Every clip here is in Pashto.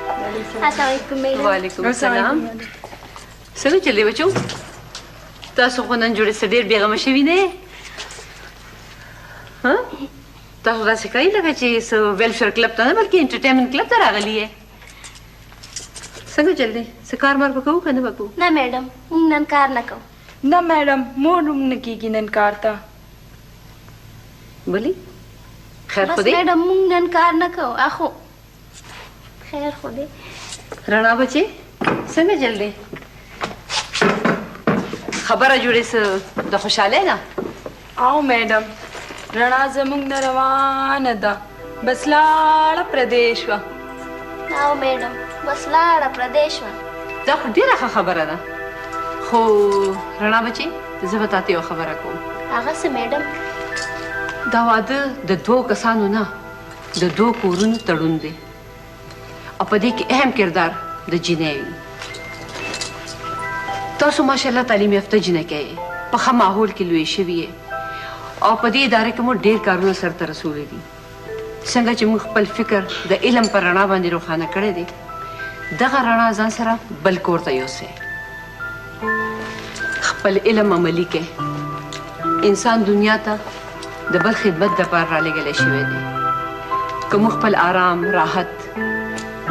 السلام علیکم میډم. وعلیکم السلام. څنګه چل دی بچو؟ تاسو خو نن جوړې څه ډېر بېغمه شوي نه یې؟ تاسو داسې کوئ لکه چې څه ویلفیر کلب ته نه بلکې انټرټینمنټ کلب ته راغلي یې. څنګه چل دی؟ څه کار مار به کوو که نه به کوو؟ نه میډم موږ نن کار نه کوو. نه میډم موږ هم نه کېږي نن کار ته. بلی خیر خو بس دی؟ میډم موږ نن کار نه کوو. اخو خیر خو دی. رڼا بچې څنګه چل دی؟ خبره جوړې څه د خوشحالۍ نه؟ او میډم رڼا زموږ نه روانه ده بس لاړه پردیش وه. او میډم بس لاړه پردیش وه. دا خو ډېره ښه خبره ده. خو رڼا بچې زه به تاته یوه خبره کوم. هغه څه میډم؟ دا واده د دوو کسانو نه د دوو کورونو تړون دی او په دې کې اهم کردار د جینۍ وي. تاسو ماشاءالله تعلیم یافته جینکۍ یې، په ښه ماحول کې لویې شوي یې او په دې اداره کې مو ډېر کارونه سرته رسولی دي. څنګه چې موږ خپل فکر د علم په رڼا باندې روښانه کړی دی، دغه رڼا ځان سره بل کور ته یوسئ. خپل علم عملي کړئ. انسان دنیا ته د بل خدمت دپاره رالېږلی شوی دی. که موږ خپل آرام راحت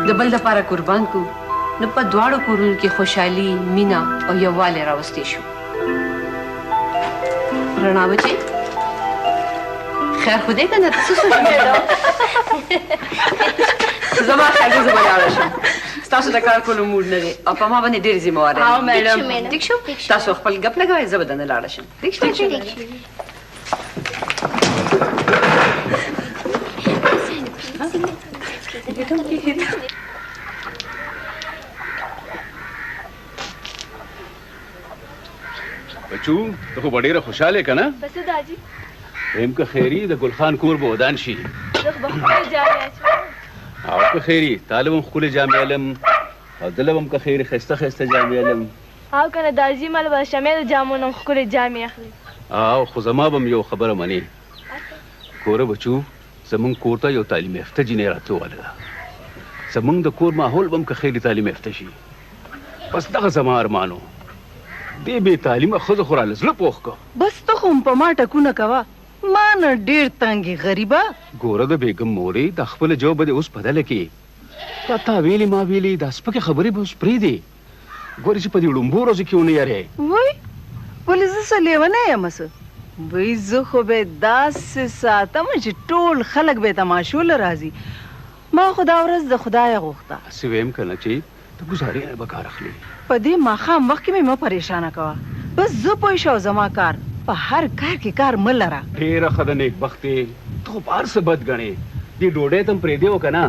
د بل دپاره قربان کړو نو په دواړو کورونو کې خوشحالي مینه او یووالی راوستی شو. رڼا بچې خیر خو دی که نه؟ ته څه سوچ زما خیال دی زه به لاړه شم. ستاسو د کار کولو موډ نه دی او په ما باندې ډېرې ذمهوارۍ دي. ټیک شو؟ تاسو خپل ګپ لګوئ، زه به دننه لاړه شم. ټیک شو؟ بچو ته خو به ډېره خوشحاله یې که نه؟ بس داجي ویم که خیري د ګلخان کور به ودان شي. زه خو به خپلې جامې اچوم. او که خیري تا له به هم ښکلې جامې علم او ده له به هم که خیري ښایسته ښایسته جامې علم. او که نه داجي مله به شمې د جامو نه هم ښکلې جامې اخلي. او خو زما به هم یو خبره منې. ګوره بچو زمونږ کور ته یو تعلیم یافته جینۍ راتلواله ده. زمونږ د کور ماحول به هم که خیري تعلیم یافته شي. بس دغه زما ارمان و. دې بې تعلیمه ښځه خو راله زړه پوخ که. بس ته خو په ما ټکونه کوه. ما نه ډېر تنګې غریبه. ګوره د بیګم مورې دا خپله جو به دې اوس بدله کړي. تا ویلې ما ویلې دا سپکې خبرې به اوس پرېږدې. ګورې چې په دې ړومبو ورځو کې ونه یارې. وای ولې زه څه لیونی یم څه؟ وای زه خو به یې داسې ساتم چې ټول خلک به یې تماشو له راځي. ما خو دا ورځ د خدایه غوښته. هسې ویم که نه چې ته ګزارې نه به کار اخلي. په دې ماښام وخت کې مې مه پریشانه کوه. بس زه پوه شو زما کار په هر کار کې کار مه لره. ډېره ښه ده نیکبختې. ته خو په هر څه بد ګڼې. دې ډوډۍ ته هم پرېږدې و که نه؟